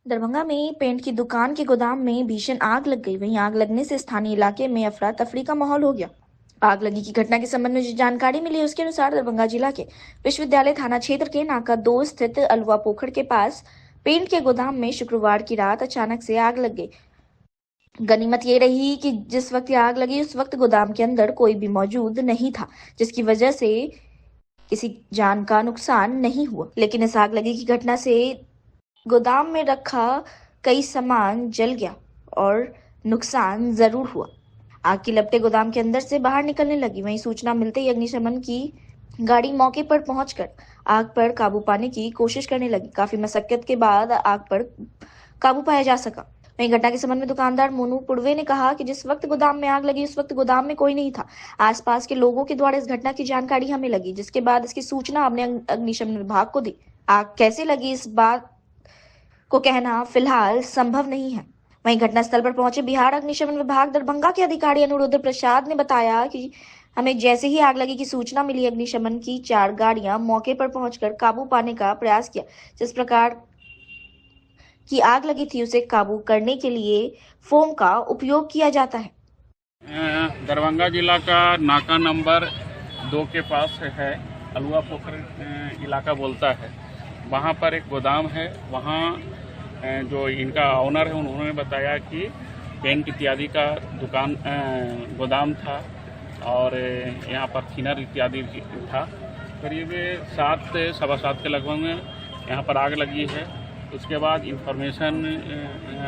दरभंगा में पेंट की दुकान के गोदाम में भीषण आग लग गई। वहीं आग लगने से स्थानीय इलाके में अफरा तफरी का माहौल हो गया। आग लगी की घटना के संबंध में जो जानकारी मिली उसके अनुसार दरभंगा जिला के विश्वविद्यालय थाना क्षेत्र के नाका 2 स्थित अलुआ पोखर के पास पेंट के गोदाम में शुक्रवार की रात अचानक से आग लग गई। गनीमत ये रही कि जिस वक्त आग लगी उस वक्त गोदाम के अंदर कोई भी मौजूद नहीं था, जिसकी वजह से किसी जान का नुकसान नहीं हुआ। लेकिन इस आग लगी की घटना से गोदाम में रखा कई सामान जल गया और नुकसान जरूर हुआ। आग की लपटें गोदाम के अंदर से बाहर निकलने लगी। वहीं सूचना मिलते ही अग्निशमन की गाड़ी मौके पर पहुंचकर आग पर काबू पाने की कोशिश करने लगी। काफी मशक्कत के बाद आग पर काबू पाया जा सका। वहीं घटना के संबंध में दुकानदार मोनू पुड़वे ने कहा कि जिस वक्त गोदाम में आग लगी उस वक्त गोदाम में कोई नहीं था। आसपास के लोगों के द्वारा इस घटना की जानकारी हमें लगी, जिसके बाद इसकी सूचना हमने अग्निशमन विभाग को दी। आग कैसे लगी इस बात को कहना फिलहाल संभव नहीं है। वहीं घटनास्थल पर पहुंचे बिहार अग्निशमन विभाग दरभंगा के अधिकारी अनुरुद्ध प्रसाद ने बताया कि हमें जैसे ही आग लगी की सूचना मिली, अग्निशमन की 4 गाड़ियां मौके पर पहुंचकर काबू पाने का प्रयास किया। जिस प्रकार की आग लगी थी उसे काबू करने के लिए फोम का उपयोग किया जाता है। दरभंगा जिला का नाका नंबर 2 के पास है, अलुआ पोखर इलाका बोलता है। वहाँ पर एक गोदाम है। वहाँ जो इनका ऑनर है उन्होंने बताया कि पेंट इत्यादि का दुकान गोदाम था और यहाँ पर थिनर इत्यादि था। करीब 7-7:15 के लगभग में यहाँ पर आग लगी है। उसके बाद इंफॉर्मेशन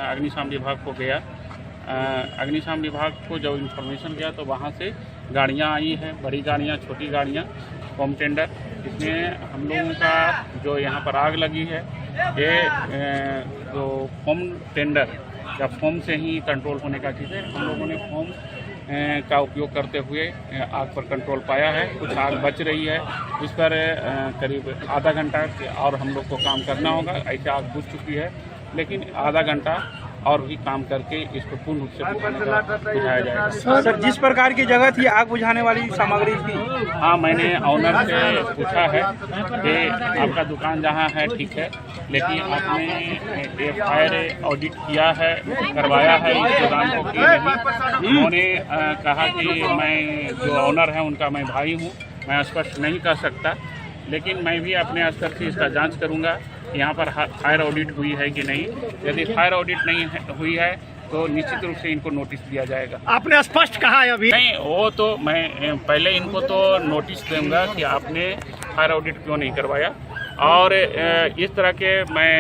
अग्निशमन विभाग को गया। अग्निशमन विभाग को जब इंफॉर्मेशन गया तो वहाँ से गाड़ियाँ आई हैं, बड़ी गाड़ियाँ, छोटी गाड़ियाँ, फोम टेंडर। इसमें हम लोगों का जो यहाँ पर आग लगी है ये जो फोम टेंडर या फोम से ही कंट्रोल होने का चीज़ है। हम लोगों ने फोम का उपयोग करते हुए आग पर कंट्रोल पाया है। कुछ आग बच रही है, इस पर करीब आधा घंटा और हम लोग को काम करना होगा। ऐसे आग बुझ चुकी है, लेकिन आधा घंटा और भी काम करके इसको पूर्ण रूप से बुझाया जाएगा। सर, जिस प्रकार की जगह थी आग बुझाने वाली सामग्री थी? हाँ, मैंने ऑनर से पूछा है कि आपका दुकान जहाँ है ठीक है, लेकिन आपने एक फायर ऑडिट किया है, करवाया है इस गोदाम को कि नहीं? उन्होंने कहा कि मैं जो ऑनर है उनका मैं भाई हूँ, मैं स्पष्ट नहीं कर सकता, लेकिन मैं भी अपने स्तर से इसका जांच करूंगा कि यहाँ पर फायर ऑडिट हुई है कि नहीं। यदि फायर ऑडिट नहीं हुई है तो निश्चित रूप से इनको नोटिस दिया जाएगा। आपने स्पष्ट कहा है अभी? नहीं, वो तो मैं पहले इनको तो नोटिस दूंगा कि आपने फायर ऑडिट क्यों नहीं करवाया, और इस तरह के मैं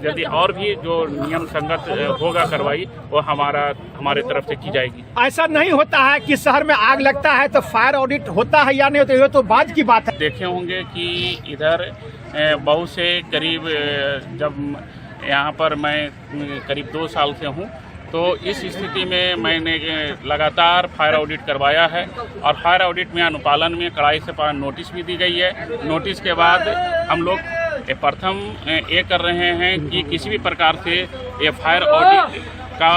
यदि और भी जो नियम संगत होगा कार्रवाई वो हमारे तरफ से की जाएगी। ऐसा नहीं होता है कि शहर में आग लगता है तो फायर ऑडिट होता है या नहीं होता, ये तो बाद की बात है। देखे होंगे कि इधर बहुत से करीब जब यहाँ पर मैं करीब 2 साल से हूँ, तो इस स्थिति में मैंने लगातार फायर ऑडिट करवाया है और फायर ऑडिट में अनुपालन में कड़ाई से नोटिस भी दी गई है। नोटिस के बाद हम लोग प्रथम ये कर रहे हैं कि किसी भी प्रकार से ये फायर ऑडिट का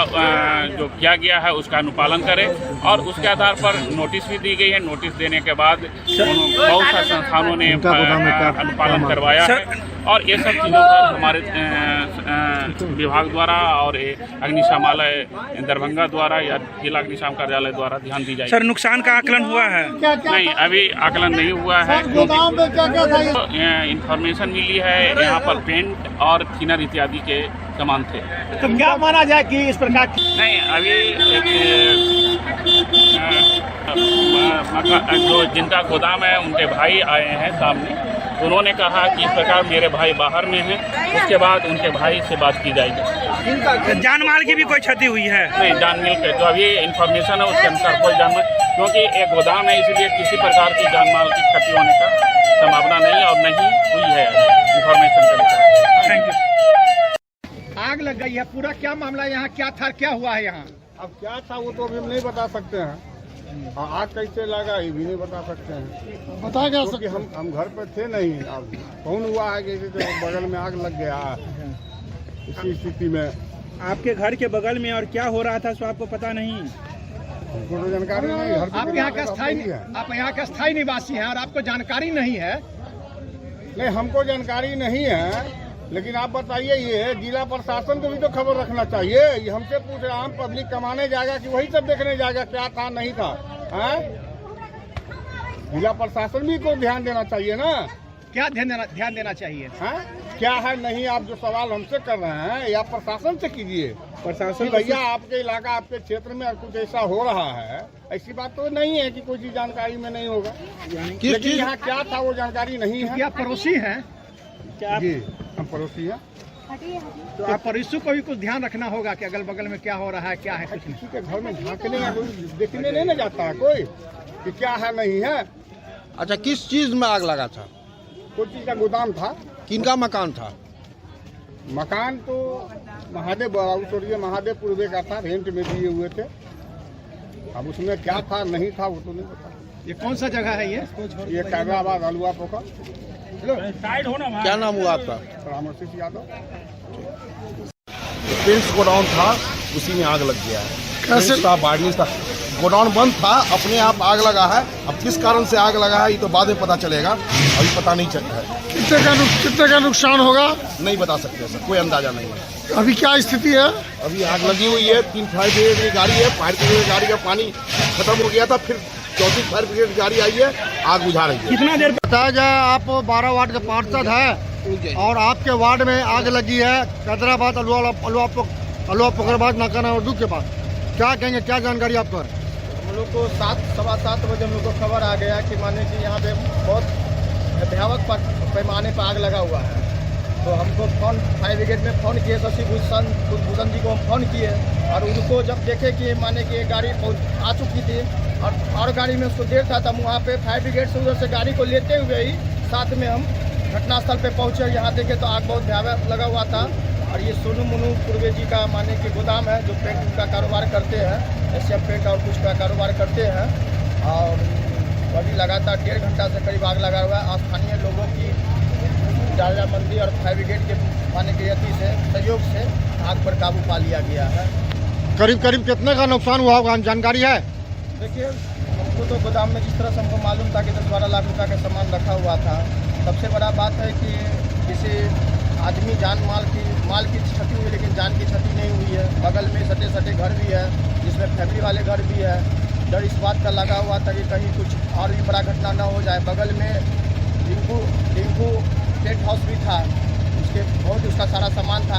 जो किया गया है उसका अनुपालन करें, और उसके आधार पर नोटिस भी दी गई है। नोटिस देने के बाद बहुत सारे संस्थानों ने अनुपालन करवाया है, और ये सब चीज़ों पर हमारे विभाग द्वारा और अग्निशमालय दरभंगा द्वारा या जिला अग्निशमन कार्यालय द्वारा ध्यान दी जाएगी। सर, नुकसान का आकलन हुआ है? नहीं, अभी आकलन नहीं हुआ है। इंफॉर्मेशन मिली है यहाँ पर पेंट और थिनर इत्यादि के सामान थे। तो क्या माना जाए कि इस प्रकार की? नहीं, अभी जो जिनका गोदाम है उनके भाई आए हैं सामने, उन्होंने कहा कि इस प्रकार मेरे भाई बाहर में हैं, उसके बाद उनके भाई से बात की जाएगी। जान माल की भी कोई क्षति हुई है? नहीं, जान माल के जो अभी इंफॉर्मेशन है उसके अनुसार कोई जान माल, क्योंकि एक गोदाम है इसलिए किसी प्रकार की जान माल की क्षति होने का संभावना नहीं और नहीं हुई है इंफॉर्मेशन के अनुसार। Thank you. आग लग गई है, पूरा क्या मामला है यहाँ, क्या था, क्या हुआ है यहाँ? अब क्या था वो तो अभी हम नहीं बता सकते हैं, और आग कैसे लगा ये भी नहीं बता सकते हैं। बताया जा क्योंकि हम घर पे थे नहीं। अब फोन हुआ है कि बगल में आग लग गया, इसी स्थिति में। आपके घर के बगल में और क्या हो रहा था सो आपको पता नहीं? हमको तो जानकारी नहीं। आप यहाँ का स्थायी निवासी हैं और आपको जानकारी नहीं है? नहीं, हमको जानकारी नहीं है, लेकिन आप बताइए, ये जिला प्रशासन को भी तो खबर रखना चाहिए। ये हमसे पूछ रहे, आम पब्लिक कमाने जाएगा कि वही सब देखने जाएगा क्या था नहीं था? हैं? जिला प्रशासन भी को ध्यान देना चाहिए ना। क्या ध्यान देना चाहिए? हैं? क्या है नहीं, आप जो सवाल हमसे कर रहे हैं या प्रशासन से कीजिए। प्रशासन भैया आपके इलाका आपके क्षेत्र में कुछ ऐसा हो रहा है, ऐसी बात तो नहीं है कि कोई चीज जानकारी में नहीं होगा। लेकिन यहाँ क्या था वो जानकारी नहीं है। क्या पड़ोसी हैं? जी हम पड़ोसी हैं। तो आप पड़ोसी को भी कुछ ध्यान रखना होगा कि अगल बगल में क्या हो रहा है, क्या है कुछ नहीं। किसी के घर में झांकने या कोई देखने नहीं ना जाता है कोई कि क्या है नहीं है। अच्छा, किस चीज में आग लगा था? कोई चीज का गोदाम था। किनका मकान था? मकान तो महादेव पूर्वे का था, रेंट में दिए हुए थे। अब उसमें क्या था नहीं था वो तो नहीं पता। ये कौन सा जगह है ये? खैदराबाद अलुआ पोखर। क्या नाम हुआ आपका? रामोशिष यादव। पेंट्स गोडाउन था, उसी में आग लग गया है। कैसे था? बार्निश था, गोडाउन बंद था, अपने आप आग लगा है। अब किस कारण से आग लगा है ये तो बाद में पता चलेगा, अभी पता नहीं चला है। कितने का नुकसान होगा नहीं बता सकते सर, कोई अंदाजा नहीं है। अभी क्या स्थिति है? अभी आग लगी हुई है। 3 फायर ब्रिगेड की गाड़ी है, फायर ब्रिगेड गाड़ी का पानी खत्म हो गया था, फिर 4थी फायर ब्रिगेड गाड़ी आई है, आग बुझा रही है। कितना देर? बताया जाए आप 12 वार्ड के पार्षद है और आपके वार्ड में आग लगी है खैदराबाद अलुआ पोखरबाद नाका नंबर 2 के पास। क्या कहेंगे, क्या जानकारी आपको? हम लोग को 7-7:15 बजे हम लोग को खबर आ गया कि माने कि यहाँ पे बहुत भयावह पैमाने पर आग लगा हुआ है। तो हमको फायर ब्रिगेड में फ़ोन किए, शशि भूषण जी को हम फ़ोन किए और उनको जब देखे कि माने कि गाड़ी आ चुकी थी और गाड़ी में उसको देर था, तब वहाँ पे फायर ब्रिगेड से उधर से गाड़ी को लेते हुए ही साथ में हम घटनास्थल पे पहुँचे। यहाँ देखे तो आग बहुत भयावह लगा हुआ था। और ये सोनू मोनू पूर्वे जी का माने कि गोदाम है, जो पेंट का कारोबार करते हैं, एशियन पेंट और कुछ का कारोबार करते हैं। और अभी लगातार 1.5 घंटा से करीब आग लगा हुआ है। स्थानीय लोगों की जायजामंदी और फायर ब्रिगेड के माने के यति से सहयोग से आग पर काबू पा लिया गया है। करीब कितने का नुकसान हुआ होगा, जानकारी है? देखिए, हमको तो गोदाम में जिस तरह से हमको मालूम था कि 10-12 लाख रुपये का सामान रखा हुआ था। सबसे बड़ा बात है कि किसी आदमी माल की क्षति हुई, लेकिन जान की क्षति नहीं हुई है। बगल में सटे घर भी है, जिसमें फैमिली वाले घर भी है। डर इस बात का लगा हुआ था कि कहीं कुछ और भी बड़ा घटना न हो जाए। बगल में डिंकू टेंट हाउस भी था, उसका सारा सामान था।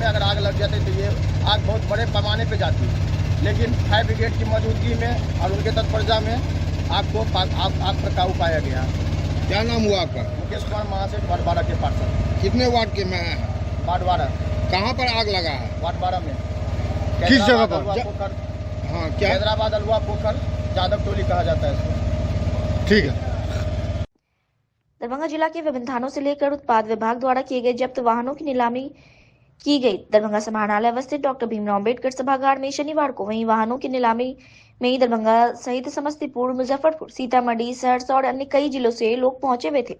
अगर आग लग जाती तो ये आग बहुत बड़े पैमाने पे जाती। लेकिन फायर ब्रिगेड की मौजूदगी में और उनके तत्परता में आग पर काबू पाया गया। क्या नाम हुआ आपका? मुकेश कुमार महासेठ, वार्ड 12 के पार्षद। कितने वार्ड के में है? वार्ड 12। कहाँ पर आग लगा है? वार्ड 12 में। किस जगह पर? हाँ, क्या? हैदराबाद अलुआ पोखर, जादव टोली कहा जाता है इसको। ठीक है। दरभंगा जिला के विभिन्न थानों से लेकर उत्पाद विभाग द्वारा किए गए जब्त वाहनों की नीलामी की गई। दरभंगा समाहरणालय अवस्थित डॉक्टर भीमराव अम्बेडकर सभागार में शनिवार को वहीं वाहनों की नीलामी में दरभंगा सहित समस्तीपुर, मुजफ्फरपुर, सीतामढ़ी, सहरसा और अन्य कई जिलों से लोग पहुंचे हुए थे।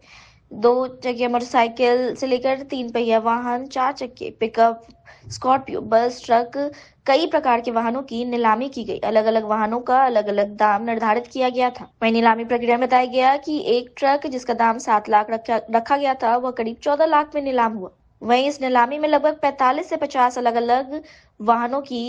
2 चकिया मोटरसाइकिल से लेकर 3 पहिया वाहन, 4 चक्के पिकअप, स्कॉर्पियो, बस, ट्रक, कई प्रकार के वाहनों की नीलामी की गई। अलग अलग वाहनों का अलग अलग दाम निर्धारित किया गया था। वहीं नीलामी प्रक्रिया में बताया गया कि एक ट्रक जिसका दाम 7 लाख रखा गया था, वह करीब 14 लाख में नीलाम हुआ। वहीं इस नीलामी में लगभग 45 से 50 अलग अलग वाहनों की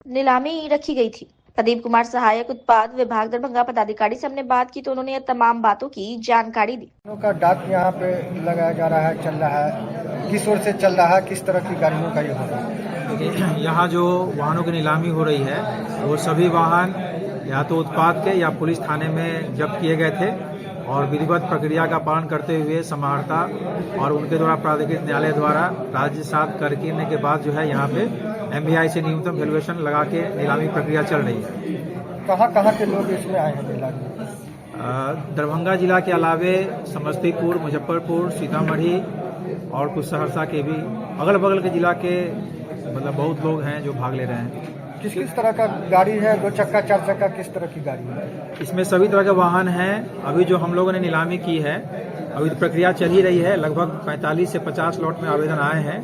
नीलामी रखी गई थी। प्रदीप कुमार, सहायक उत्पाद विभाग दरभंगा पदाधिकारी से हमने बात की तो उन्होंने तमाम बातों की जानकारी दी। का डाक यहाँ पे लगाया जा रहा है, चल रहा है, किस ओर से चल रहा है, किस तरह की गाड़ियों का ये हो रहा है? यहाँ जो वाहनों की नीलामी हो रही है वो सभी वाहन या तो उत्पाद के या पुलिस थाने में जब्त किए गए थे और विधिवत प्रक्रिया का पालन करते हुए समाहर्ता और उनके द्वारा प्राधिकृत न्यायालय द्वारा राज्य साथ करने के बाद जो है यहाँ पे MVI से न्यूनतम वैल्यूएशन लगा के नीलामी प्रक्रिया चल रही है। कहाँ के लोग इसमें आए हैं नीलामी? दरभंगा जिला के अलावे समस्तीपुर, मुजफ्फरपुर, सीतामढ़ी और कुछ सहरसा के भी अगल बगल के जिला के मतलब बहुत लोग हैं जो भाग ले रहे हैं। किस तरह का गाड़ी है? 2 चक्का, 4 चक्का, किस तरह की गाड़ी है? इसमें सभी तरह के वाहन हैं। अभी जो हम लोगों ने नीलामी की है, अभी प्रक्रिया चल ही रही है। लगभग 45 से 50 लॉट में आवेदन आए हैं।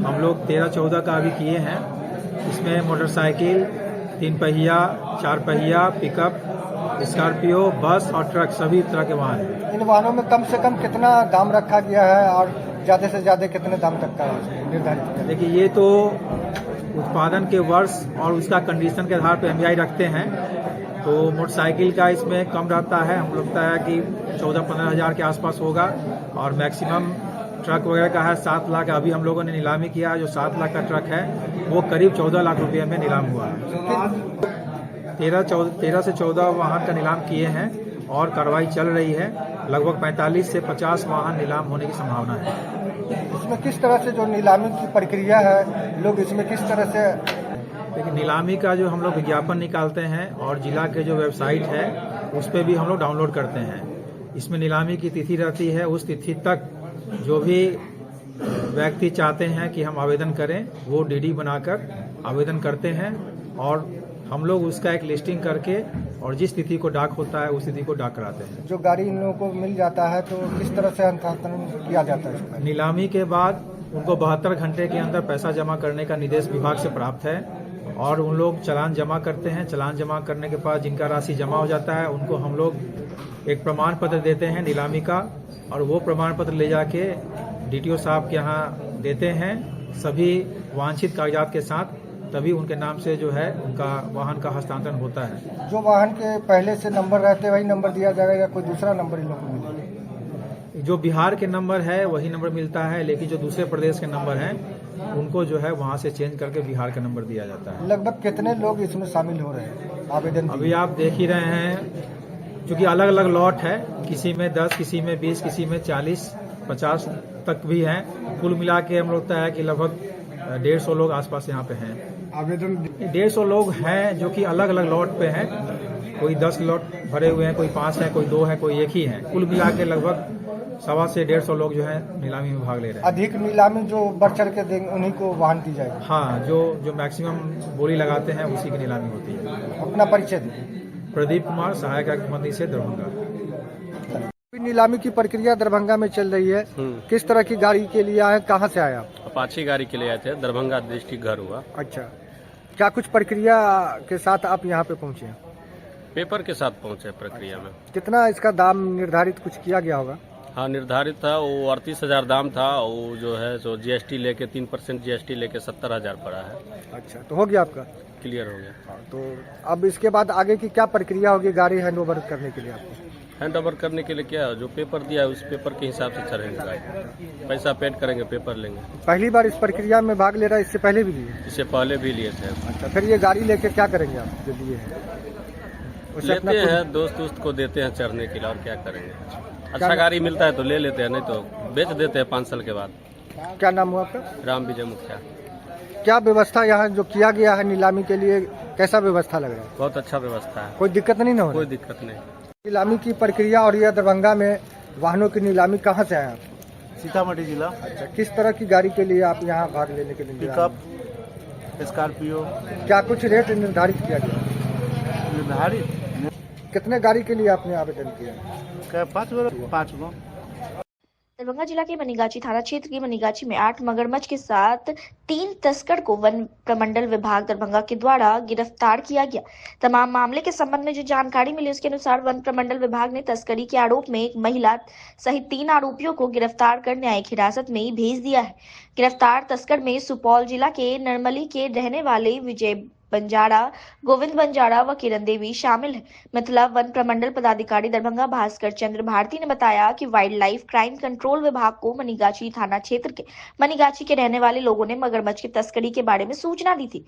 हम लोग 13-14 का अभी किए हैं। इसमें मोटरसाइकिल, 3 पहिया, 4 पहिया, पिकअप, स्कॉर्पियो, बस और ट्रक, सभी तरह के वाहन हैं। इन वाहनों में कम से कम कितना दाम रखा गया है और ज़्यादा से ज़्यादा कितने दाम तक का है निर्धारित है? देखिए, ये तो उत्पादन के वर्ष और उसका कंडीशन के आधार पर MBI रखते हैं। तो मोटरसाइकिल का इसमें कम रहता है, हम लगता है कि 14-15 हज़ार के आसपास होगा, और मैक्सिमम ट्रक वगैरह का है 7 लाख। अभी हम लोगों ने नीलामी किया, जो 7 लाख का ट्रक है वो करीब 14 लाख रुपये में नीलाम हुआ है। 13 से 14 वाहन का नीलाम किए हैं और कार्रवाई चल रही है। लगभग 45 से 50 वाहन नीलाम होने की संभावना है। इसमें किस तरह से जो नीलामी की प्रक्रिया है, लोग इसमें किस तरह से? लेकिन नीलामी का जो हम लोग विज्ञापन निकालते हैं और जिला के जो वेबसाइट है उस पर भी हम लोग डाउनलोड करते हैं। इसमें नीलामी की तिथि रहती है, उस तिथि तक जो भी व्यक्ति चाहते हैं कि हम आवेदन करें वो DD बनाकर आवेदन करते हैं, और हम लोग उसका एक लिस्टिंग करके और जिस तिथि को डाक होता है उस तिथि को डाक कराते हैं। जो गाड़ी इन लोगों को मिल जाता है तो किस तरह से हस्तांतरण किया जाता है इसका? नीलामी के बाद उनको 72 घंटे के अंदर पैसा जमा करने का निर्देश विभाग से प्राप्त है, और उन लोग चालान जमा करते हैं। चालान जमा करने के बाद जिनका राशि जमा हो जाता है उनको हम लोग एक प्रमाण पत्र देते हैं नीलामी का, और वो प्रमाण पत्र ले जाके DTO साहब के यहाँ देते हैं सभी वांछित कागजात के साथ, तभी उनके नाम से जो है उनका वाहन का हस्तांतरण होता है। जो वाहन के पहले से नंबर रहते हैं वही नंबर दिया जाएगा या कोई दूसरा नंबर इन लोगों को मिलेगा? जो बिहार के नंबर है वही नंबर मिलता है, लेकिन जो दूसरे प्रदेश के नंबर हैं उनको जो है वहाँ से चेंज करके बिहार का नंबर दिया जाता है। लगभग कितने लोग इसमें शामिल हो रहे हैं आवेदन? अभी आप देख ही रहे हैं, क्योंकि अलग अलग लॉट है, किसी में 10, किसी में 20, किसी में 40-50 तक भी हैं। कुल मिला के हम लगता है कि लगभग 150 लोग आसपास यहाँ पे हैं। आवेदन 150 लोग हैं जो कि अलग अलग लॉट पे हैं। कोई 10 लॉट भरे हुए हैं, कोई 5 है, कोई 2 है, कोई 1 ही है। कुल मिला के लगभग 125 से 150 लोग जो है नीलामी में भाग ले रहे हैं। अधिक नीलामी जो बढ़ चढ़ के देंगे उन्हीं को वाहन दी जाएगी? हाँ, जो मैक्सिमम बोली लगाते हैं उसी की नीलामी होती है। अपना परिचय दीजिए। प्रदीप कुमार, सहायक आयुक्त मंत्री से, दरभंगा। नीलामी की प्रक्रिया दरभंगा में चल रही है, किस तरह की गाड़ी के लिए आए, कहाँ से आए आप? अपाची गाड़ी के लिए आए थे, दरभंगा डिस्ट्रिक्ट घर हुआ। अच्छा, क्या कुछ प्रक्रिया के साथ आप यहाँ पे पहुँचे हैं? पेपर के साथ पहुंचे प्रक्रिया में। कितना इसका दाम निर्धारित कुछ किया गया होगा? हाँ, निर्धारित था, वो 38,000 दाम था। वो जो है सो GST लेके 3% GST लेके 70,000 पड़ा है। अच्छा, तो हो गया आपका? क्लियर हो गया। तो अब इसके बाद आगे की क्या प्रक्रिया होगी गाड़ी हैंड ओवर करने के लिए आपको? हैंड ओवर करने के लिए क्या, जो पेपर दिया है उस पेपर के हिसाब से चलेंगे गाड़ी। पैसा पेड करेंगे, पेपर लेंगे। पहली बार इस प्रक्रिया में भाग ले रहा है, इससे पहले भी लिए? इससे पहले भी लिए थे। अच्छा, फिर ये गाड़ी लेके क्या करेंगे आप जो लिए हैं? लेते हैं, दोस्त को देते हैं चढ़ने के लिए, और क्या करेंगे। अच्छा गाड़ी मिलता है तो ले लेते हैं, नहीं तो बेच देते हैं 5 साल के बाद। क्या नाम हुआ आपका? राम विजय मुखिया। क्या व्यवस्था यहाँ जो किया गया है नीलामी के लिए, कैसा व्यवस्था लग रहा है? बहुत अच्छा व्यवस्था है, कोई दिक्कत नहीं ना हो? कोई दिक्कत नहीं। नीलामी की प्रक्रिया और यह दरभंगा में वाहनों की नीलामी कहाँ से आए आप? सीतामढ़ी जिला। अच्छा, किस तरह की गाड़ी के लिए आप यहाँ भाग लेने के लिए? Pickup, Scorpio. क्या कुछ रेट निर्धारित किया गया? निर्धारित कितने गाड़ी के लिए आपने आवेदन किया? 5 गो। दरभंगा जिला के मनीगाछी थाना क्षेत्र के मनीगाछी में 8 मगरमच्छ के साथ 3 तस्कर को वन प्रमंडल विभाग दरभंगा के द्वारा गिरफ्तार किया गया। तमाम मामले के संबंध में जो जानकारी मिली उसके अनुसार वन प्रमंडल विभाग ने तस्करी के आरोप में एक महिला सहित 3 आरोपियों को गिरफ्तार कर न्यायिक हिरासत में भेज दिया है। गिरफ्तार तस्कर में सुपौल जिला के नरमली के रहने वाले विजय बंजारा, गोविंद बंजारा व किरण देवी शामिल है। मिथिला वन प्रमंडल पदाधिकारी दरभंगा भास्कर चंद्र भारती ने बताया कि वाइल्ड लाइफ क्राइम कंट्रोल विभाग को मनीगाछी थाना क्षेत्र के मनीगाछी के रहने वाले लोगों ने मगरमच्छ की तस्करी के बारे में सूचना दी थी।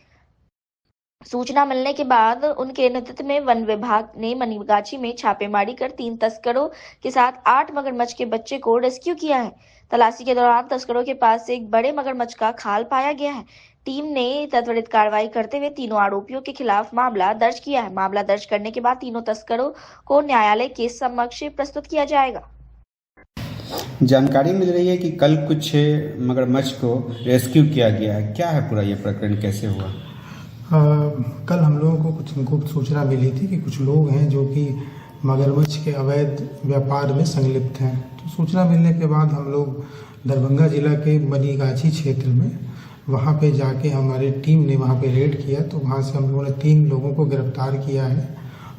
सूचना मिलने के बाद उनके नेतृत्व में वन विभाग ने मनीगाछी में छापेमारी कर 3 तस्करों के साथ 8 मगरमच्छ के बच्चे को रेस्क्यू किया है। तलाशी के दौरान तस्करों के पास से एक बड़े मगरमच्छ का खाल पाया गया है। टीम ने त्वरित कार्रवाई करते हुए तीनों आरोपियों के खिलाफ मामला दर्ज किया है। मामला दर्ज करने के बाद तीनों तस्करों को न्यायालय के समक्ष प्रस्तुत किया जाएगा। जानकारी मिल रही है कि कल कुछ मगरमच्छ को रेस्क्यू किया गया है, क्या है पूरा ये प्रकरण, कैसे हुआ? कल हम लोगों को कुछ गुप्त सूचना मिली थी कि कुछ लोग हैं जो कि मगरमच्छ के अवैध व्यापार में संलिप्त हैं। तो सूचना मिलने के बाद हम लोग दरभंगा जिला के मनीगाछी क्षेत्र में वहाँ पे जाके हमारी टीम ने वहाँ पे रेड किया। तो वहाँ से हम लोगों ने 3 लोगों को गिरफ्तार किया है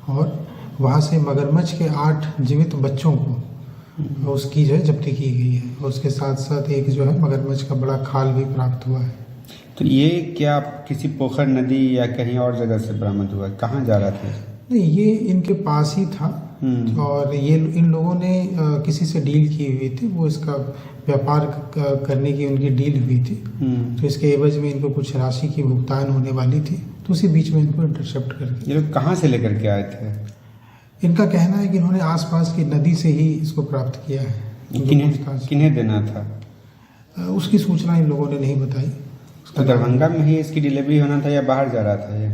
और वहाँ से मगरमच्छ के 8 जीवित बच्चों को उसकी जो है जब्ती की गई है। और उसके साथ साथ एक जो है मगरमच्छ का बड़ा खाल भी प्राप्त हुआ है। तो ये क्या किसी पोखर, नदी या कहीं और जगह से बरामद हुआ? कहाँ जा रहा था? नहीं, ये इनके पास ही था और ये इन लोगों ने किसी से डील की हुई थी। वो इसका व्यापार करने की उनकी डील हुई थी। तो इसके एवज में इनको कुछ राशि की भुगतान होने वाली थी, तो उसी बीच में इनको इंटरसेप्ट करके। ये लोग कहाँ से लेकर के आए थे? इनका कहना है कि इन्होंने आसपास की नदी से ही इसको प्राप्त किया है। किन्हें देना था? उसकी सूचना इन लोगों ने नहीं बताई। तो दरभंगा में ही इसकी डिलीवरी होना था या बाहर जा रहा था?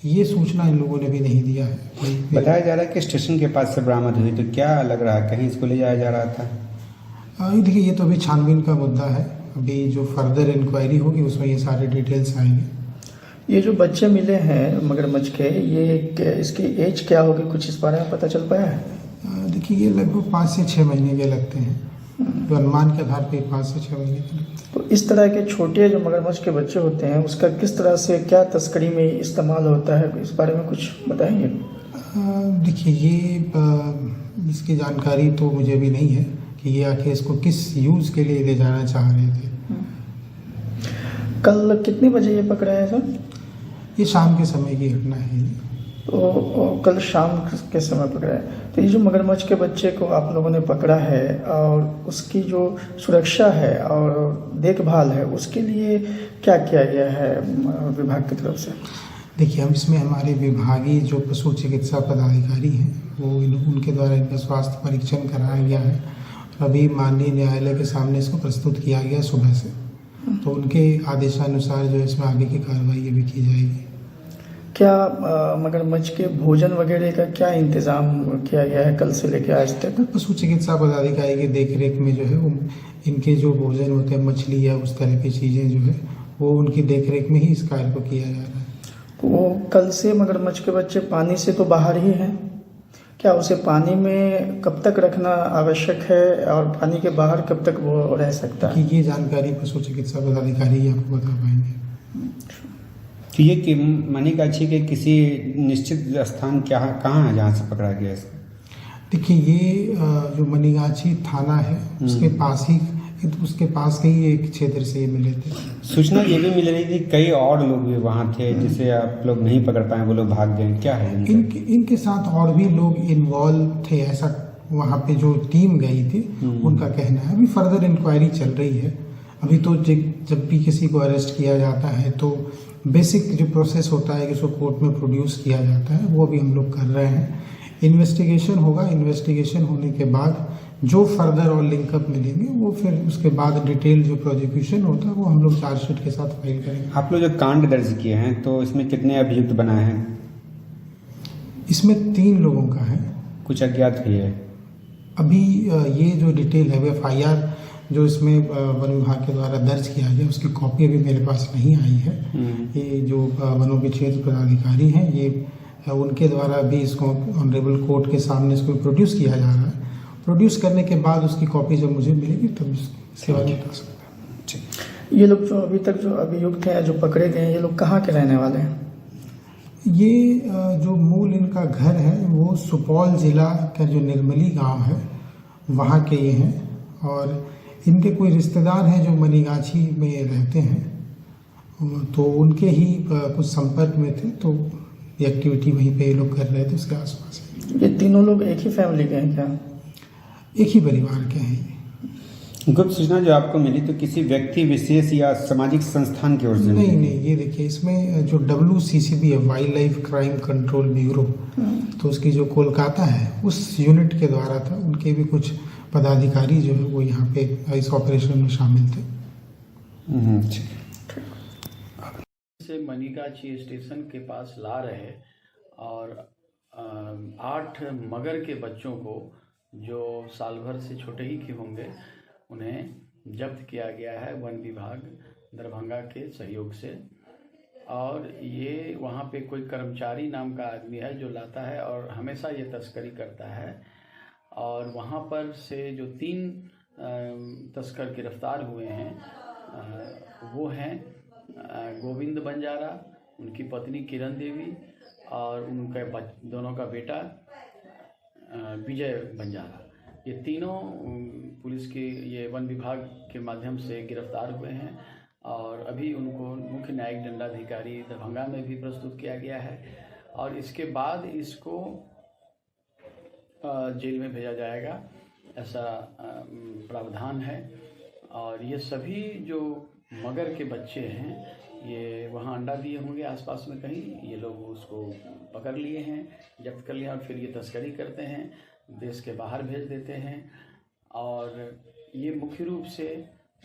ये सूचना इन लोगों ने भी नहीं दिया है। बताया जा रहा है कि स्टेशन के पास से बरामद हुई, तो क्या लग रहा है कहीं इसको ले जाया जा रहा था? देखिए, ये तो अभी छानबीन का मुद्दा है। अभी जो फर्दर इंक्वायरी होगी उसमें ये सारे डिटेल्स आएंगे। ये जो बच्चे मिले हैं मगरमच्छ के, ये इसकी एज क्या होगी, कुछ इस बारे में पता चल पाया है? देखिए, ये लगभग 5 से 6 महीने के लगते हैं। तो अनुमान के आधार पे 5 से 6 महीने के लगते हैं। तो इस तरह के छोटे जो मगरमच्छ के बच्चे होते हैं उसका किस तरह से क्या तस्करी में इस्तेमाल होता है, इस बारे में कुछ बताएंगे? देखिए, ये इसकी जानकारी तो मुझे भी नहीं है कि ये आके इसको किस यूज़ के लिए ले जाना चाह रहे थे। कल कितने बजे ये पकड़ा है सर? ये शाम के समय की घटना है। तो कल शाम के समय पकड़ा है। तो ये जो मगरमच्छ के बच्चे को आप लोगों ने पकड़ा है और उसकी जो सुरक्षा है और देखभाल है, उसके लिए क्या किया गया है विभाग की तरफ से? देखिए, हम इसमें हमारे विभागीय जो पशु चिकित्सा पदाधिकारी हैं वो उनके द्वारा इनका स्वास्थ्य परीक्षण कराया गया है। अभी माननीय न्यायालय के सामने इसको प्रस्तुत किया गया सुबह से। तो उनके आदेशानुसार जो इसमें आगे की कार्रवाई भी की जाएगी। क्या मगरमच्छ के भोजन वगैरह का क्या इंतजाम किया गया है कल से लेकर आज तक? पशु चिकित्सा पदाधिकारी की देखरेख में जो है वो इनके जो भोजन होते हैं, मछली या उस तरह की चीज़ें जो है वो उनकी देखरेख में ही इस कार्य को किया जा रहा है। तो वो कल से मगरमच्छ के बच्चे पानी से तो बाहर ही हैं, क्या उसे पानी में कब तक रखना आवश्यक है और पानी के बाहर कब तक वो रह सकता है? ये जानकारी पशु चिकित्सा पदाधिकारी आपको बता पाएंगे। तो ये कि मनीगाछी के किसी निश्चित स्थान कहाँ है जहाँ से पकड़ा गया इसको? देखिए, ये जो मनीगाछी थाना है उसके पास के ही एक क्षेत्र से ये मिले थे। सूचना ये भी मिल रही थी कई और लोग भी वहाँ थे जिसे आप लोग नहीं पकड़ पाए, वो लोग भाग गए, क्या है? इनके साथ और भी लोग इन्वॉल्व थे, ऐसा वहाँ पे जो टीम गई थी उनका कहना है। अभी फर्दर इंक्वायरी चल रही है। अभी तो जब भी किसी को अरेस्ट किया जाता है तो बेसिक जो प्रोसेस होता है कि उसको कोर्ट में प्रोड्यूस किया जाता है, वो भी हम लोग कर रहे हैं। इन्वेस्टिगेशन होगा, इन्वेस्टिगेशन होने के बाद जो फर्दर और लिंकअप मिलेंगे वो फिर उसके बाद डिटेल जो प्रोसिक्यूशन होता है वो हम लोग चार्जशीट के साथ फाइल करेंगे। आप लोग जो कांड दर्ज किए हैं तो इसमें कितने अभियुक्त बनाए हैं? इसमें 3 लोगों का है। कुछ अज्ञात भी है। अभी ये जो डिटेल है FIR जो इसमें वन विभाग के द्वारा दर्ज किया गया उसकी कॉपी अभी मेरे पास नहीं आई है। ये जो वनों के क्षेत्र पदाधिकारी हैं ये उनके द्वारा भी इसको ऑनरेबल कोर्ट के सामने इसको प्रोड्यूस किया जा रहा है। प्रोड्यूस करने के बाद उसकी कॉपी जब मुझे मिलेगी तब सेवा बता सकता है। ये लोग जो अभी तक जो अभियुक्त हैं जो पकड़े गए हैं, ये लोग कहाँ के रहने वाले हैं? ये जो मूल इनका घर है वो सुपौल जिला का जो निर्मली गांव है वहाँ के ये हैं और इनके कोई रिश्तेदार हैं जो मनीगाछी में रहते हैं, तो उनके ही कुछ संपर्क में थे, तो ये एक्टिविटी वहीं पे ये लोग कर रहे थे उसके आसपास। ये तीनों लोग एक ही फैमिली के हैं क्या? एक ही परिवार के हैं। गुप्त सूचना जो आपको मिली तो किसी व्यक्ति विशेष या सामाजिक संस्थान की ओर से? नहीं, ये देखिए इसमें जो WCCB है, wild life crime control bureau, तो उसकी जो कोलकाता है उस यूनिट के द्वारा था। उनके भी कुछ पदाधिकारी जो है वो यहाँ पे इस ऑपरेशन में शामिल थे। से मनीगाछी स्टेशन के पास ला रहे और 8 मगर के बच्चों को जो साल भर से छोटे ही के होंगे उन्हें जब्त किया गया है वन विभाग दरभंगा के सहयोग से। और ये वहाँ पे कोई कर्मचारी नाम का आदमी है जो लाता है और हमेशा ये तस्करी करता है। और वहाँ पर से जो 3 तस्कर गिरफ्तार हुए हैं वो हैं गोविंद बंजारा, उनकी पत्नी किरण देवी और उनके दोनों का बेटा विजय बंजारा। ये तीनों पुलिस के ये वन विभाग के माध्यम से गिरफ्तार हुए हैं और अभी उनको मुख्य न्यायिक दंडाधिकारी दरभंगा में भी प्रस्तुत किया गया है और इसके बाद इसको जेल में भेजा जाएगा, ऐसा प्रावधान है। और ये सभी जो मगर के बच्चे हैं ये वहाँ अंडा दिए होंगे आसपास में कहीं, ये लोग उसको पकड़ लिए हैं, जब्त कर लिया और फिर ये तस्करी करते हैं, देश के बाहर भेज देते हैं। और ये मुख्य रूप से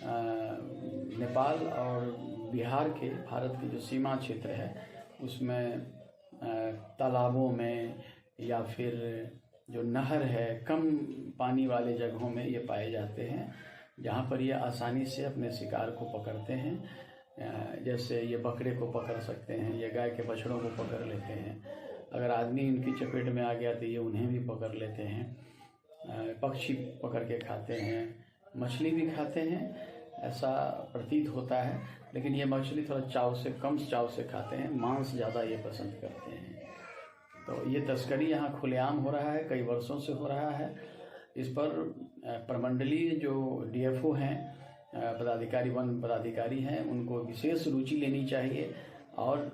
नेपाल और बिहार के भारत के जो सीमा क्षेत्र है उसमें तालाबों में या फिर जो नहर है कम पानी वाले जगहों में ये पाए जाते हैं, जहाँ पर ये आसानी से अपने शिकार को पकड़ते हैं। जैसे ये बकरे को पकड़ सकते हैं, ये गाय के बछड़ों को पकड़ लेते हैं, अगर आदमी इनकी चपेट में आ गया तो ये उन्हें भी पकड़ लेते हैं। पक्षी पकड़ के खाते हैं, मछली भी खाते हैं, ऐसा प्रतीत होता है। लेकिन ये मछली थोड़ा कम चाव से खाते हैं, मांस ज़्यादा ये पसंद करते हैं। तो ये तस्करी यहाँ खुलेआम हो रहा है, कई वर्षों से हो रहा है। इस पर प्रमंडलीय जो डीएफओ हैं, पदाधिकारी, वन पदाधिकारी हैं, उनको विशेष रुचि लेनी चाहिए और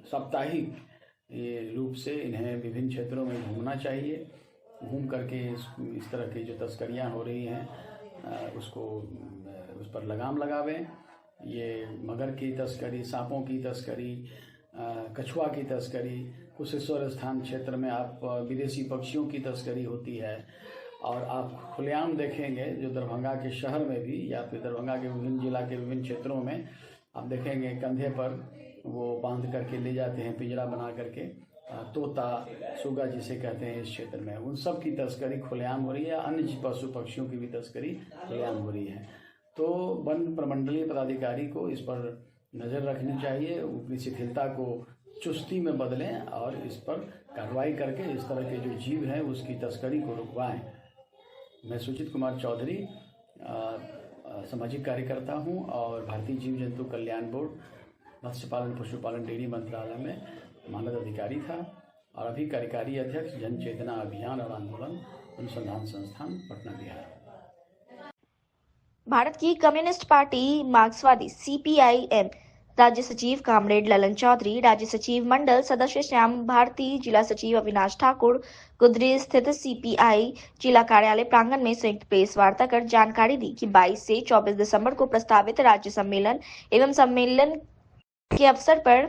साप्ताहिक ये रूप से इन्हें विभिन्न क्षेत्रों में घूमना चाहिए। घूम करके इस तरह की जो तस्करियां हो रही हैं उस पर लगाम लगावें। ये मगर की तस्करी, सांपों की तस्करी, कछुआ की तस्करी, कुशेश्वर स्थान क्षेत्र में आप विदेशी पक्षियों की तस्करी होती है। और आप खुलेआम देखेंगे जो दरभंगा के शहर में भी या फिर दरभंगा के विभिन्न जिला के विभिन्न क्षेत्रों में आप देखेंगे कंधे पर वो बांध करके ले जाते हैं, पिंजरा बना करके, तोता, सुगा जिसे कहते हैं इस क्षेत्र में, उन सब की तस्करी खुलेआम हो रही है। अन्य पशु पक्षियों की भी तस्करी खुलेआम हो रही है। तो वन प्रमंडलीय पदाधिकारी को इस पर नज़र रखनी चाहिए, अपनी शिथिलता को चुस्ती में बदलें और इस पर कार्रवाई करके इस तरह के जो जीव हैं उसकी तस्करी को रुकवाएं। मैं सुचित कुमार चौधरी सामाजिक कार्यकर्ता हूं और भारतीय जीव जंतु कल्याण बोर्ड, मत्स्य पालन पशुपालन डेयरी मंत्रालय में मानद अधिकारी था और अभी कार्यकारी अध्यक्ष जन चेतना अभियान और आंदोलन अनुसंधान संस्थान पटना बिहार। भारत की कम्युनिस्ट पार्टी मार्क्सवादी CPIM राज्य सचिव कामरेड ललन चौधरी, राज्य सचिव मंडल सदस्य श्याम भारती, जिला सचिव अविनाश ठाकुर गुदरी स्थित CPI जिला कार्यालय प्रांगण में संयुक्त प्रेस वार्ता कर जानकारी दी कि 22 से 24 दिसंबर को प्रस्तावित राज्य सम्मेलन एवं सम्मेलन के अवसर पर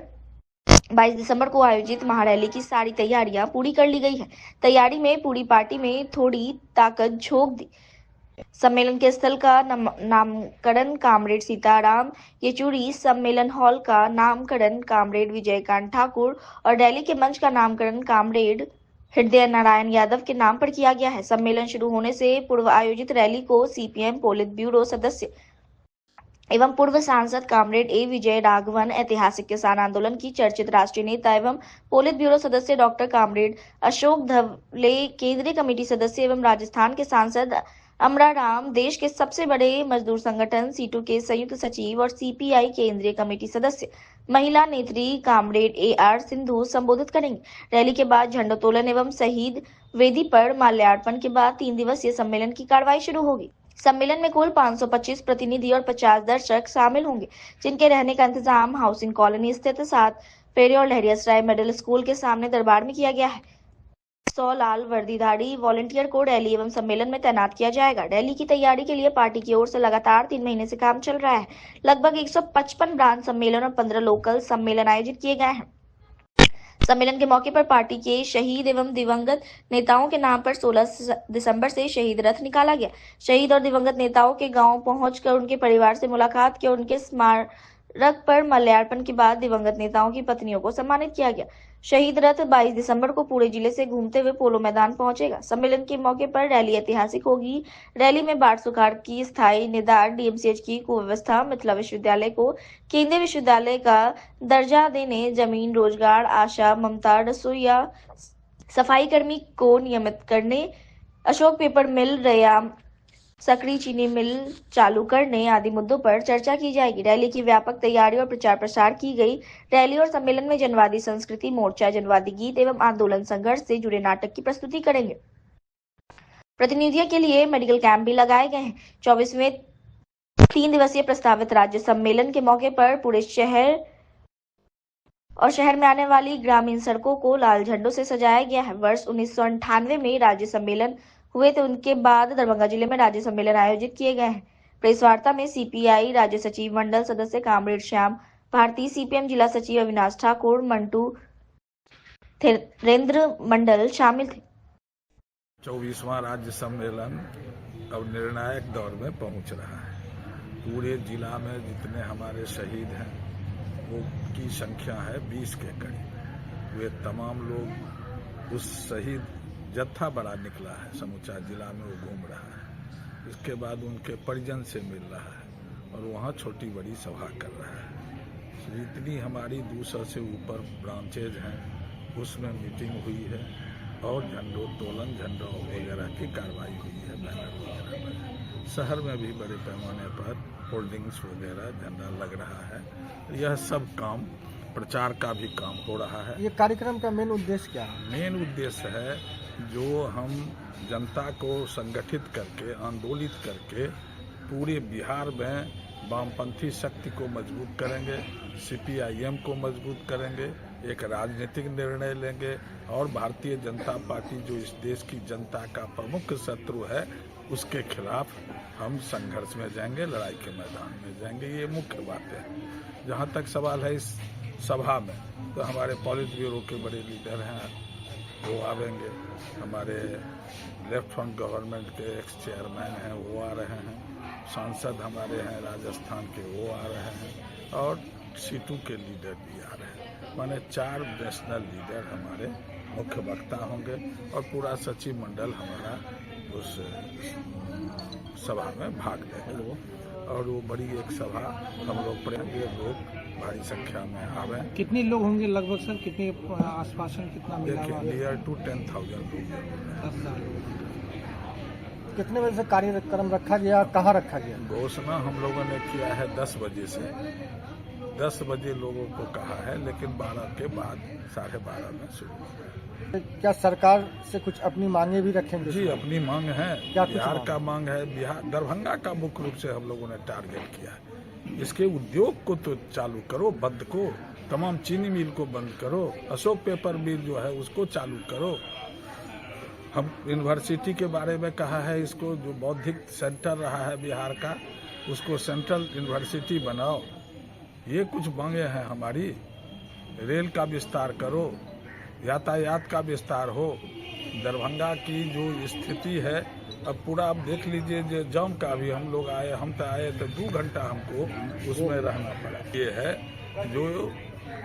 22 दिसंबर को आयोजित महारैली की सारी तैयारियां पूरी कर ली गई है। तैयारी में पूरी पार्टी में थोड़ी ताकत झोंक दी। सम्मेलन के स्थल का नामकरण कामरेड सीताराम येचुरी, सम्मेलन हॉल का नामकरण कामरेड विजयकांत ठाकुर और रैली के मंच का नामकरण कामरेड हृदय नारायण यादव के नाम पर किया गया है। सम्मेलन शुरू होने से पूर्व आयोजित रैली को CPM पोलित ब्यूरो सदस्य एवं पूर्व सांसद कामरेड A विजय राघवन, ऐतिहासिक किसान आंदोलन की चर्चित राष्ट्रीय नेता एवं पोलित ब्यूरो सदस्य डॉक्टर कामरेड अशोक धवले, केंद्रीय कमेटी सदस्य एवं राजस्थान के सांसद अमरा राम, देश के सबसे बड़े मजदूर संगठन सीटू के संयुक्त सचिव और CPI केंद्रीय कमेटी सदस्य महिला नेत्री कामरेड AR सिंधु संबोधित करेंगे। रैली के बाद झंडोत्तोलन एवं शहीद वेदी पर माल्यार्पण के बाद 3 दिवसीय सम्मेलन की कार्रवाई शुरू होगी। सम्मेलन में कुल 525 प्रतिनिधि और 50 दर्शक शामिल होंगे, जिनके रहने का इंतजाम हाउसिंग कॉलोनी स्थित 7 फेरी और लहरियासराय मिडिल स्कूल के सामने दरबार में किया गया है। 100 लाल वर्दीधारी वॉलंटियर को रैली एवं सम्मेलन में तैनात किया जाएगा। रैली की तैयारी के लिए पार्टी की ओर से लगातार 3 महीने से काम चल रहा है। लगभग 155 ब्रांच सम्मेलन और 15 लोकल सम्मेलन आयोजित किए गए हैं। सम्मेलन के मौके पर पार्टी के शहीद एवं दिवंगत नेताओं के नाम पर 16 दिसंबर से शहीद रथ निकाला गया। शहीद और दिवंगत नेताओं के गांव पहुंचकर उनके परिवार से मुलाकात की और उनके स्मारक पर माल्यार्पण के बाद दिवंगत नेताओं की पत्नियों को सम्मानित किया गया। शहीद रथ 22 दिसंबर को पूरे जिले से घूमते हुए पोलो मैदान पहुंचेगा। सम्मेलन के मौके पर रैली ऐतिहासिक होगी। रैली में बाढ़ सुखाड़ की स्थायी निदान, DMCH की कुव्यवस्था, मिथिला विश्वविद्यालय को केंद्रीय विश्वविद्यालय का दर्जा देने, जमीन, रोजगार, आशा, ममता, रसोईया, सफाई कर्मी को नियमित करने, अशोक पेपर मिल, रया सकरी चीनी मिल चालू करने आदि मुद्दों पर चर्चा की जाएगी। रैली की व्यापक तैयारी और प्रचार प्रसार की गई। रैली और सम्मेलन में जनवादी संस्कृति मोर्चा जनवादी गीत एवं आंदोलन संघर्ष से जुड़े नाटक की प्रस्तुति करेंगे। प्रतिनिधियों के लिए मेडिकल कैंप भी लगाए गए हैं। 24वें 3 दिवसीय प्रस्तावित राज्य सम्मेलन के मौके पर पूरे शहर और शहर में आने वाली ग्रामीण सड़कों को लाल झंडों से सजाया गया है। वर्ष 1998 में राज्य सम्मेलन हुए थे, उनके बाद दरभंगा जिले में राज्य सम्मेलन आयोजित किए गए हैं। प्रेस वार्ता में सीपीआई राज्य सचिव मंडल सदस्य कामरेड श्याम भारती, सीपीएम जिला सचिव अविनाश ठाकुर, मंटू थेरेंद्र मंडल शामिल थे। 24वां राज्य सम्मेलन अब निर्णायक दौर में पहुंच रहा है। पूरे जिला में जितने हमारे शहीद हैं वो की संख्या है 20 के करीब। वे तमाम लोग, उस शहीद जत्था बड़ा निकला है, समूचा जिला में वो घूम रहा है। इसके बाद उनके परिजन से मिल रहा है और वहाँ छोटी बड़ी सभा कर रहा है। जितनी हमारी 200 से ऊपर ब्रांचेज हैं उसमें मीटिंग हुई है और झंडोत्तोलन, झंडों वगैरह की कार्रवाई हुई है। बैनर वगैरह पर शहर में भी बड़े पैमाने पर होल्डिंग्स वगैरह झंडा लग रहा है। यह सब काम, प्रचार का भी काम हो रहा है। ये कार्यक्रम का मेन उद्देश्य क्या है? मेन उद्देश्य है जो हम जनता को संगठित करके, आंदोलित करके पूरे बिहार में वामपंथी शक्ति को मजबूत करेंगे, सीपीआईएम को मजबूत करेंगे, एक राजनीतिक निर्णय लेंगे और भारतीय जनता पार्टी जो इस देश की जनता का प्रमुख शत्रु है उसके खिलाफ हम संघर्ष में जाएंगे, लड़ाई के मैदान में जाएंगे। ये मुख्य बात है। जहाँ तक सवाल है इस सभा में, तो हमारे पॉलिट ब्यूरो के बड़े लीडर हैं, वो आवेंगे। हमारे लेफ्ट फ्रंट गवर्नमेंट के एक्स चेयरमैन हैं, वो आ रहे हैं। सांसद हमारे हैं राजस्थान के, वो आ रहे हैं और सीटू के लीडर भी आ रहे हैं। माने 4 नेशनल लीडर हमारे मुख्य वक्ता होंगे और पूरा सचिव मंडल हमारा उस सभा में भाग लेगा और वो बड़ी एक सभा हम लोग पढ़ेंगे। लोग भारी संख्या में आवे। कितने लोग होंगे लगभग सर? कितने आसपास कितना मिला? नियर टू 10,000 लोग। 10,000 लोग। कितने बजे से कार्यक्रम रखा गया, कहाँ रखा गया? घोषणा हम लोगों ने किया है 10 बजे से। 10 बजे लोगों को कहा है, लेकिन 12 के बाद 12:30 में शुरू होगा। क्या सरकार से कुछ अपनी मांगे भी रखेंगे? जी, अपनी मांग है। क्या बिहार का मांग है, बिहार दरभंगा का मुख्य रूप से हम लोगों ने टारगेट किया है। इसके उद्योग को तो चालू करो, बंद को, तमाम चीनी मिल को बंद करो, अशोक पेपर मिल जो है उसको चालू करो। हम यूनिवर्सिटी के बारे में कहा है, इसको जो बौद्धिक सेंटर रहा है बिहार का, उसको सेंट्रल यूनिवर्सिटी बनाओ। ये कुछ मांगे हैं हमारी। रेल का विस्तार करो, यातायात का विस्तार हो। दरभंगा की जो स्थिति है, अब पूरा आप देख लीजिए, जो जाम का भी हम लोग आए, हम तो आए तो 2 घंटा हमको उसमें रहना पड़ा। ये है जो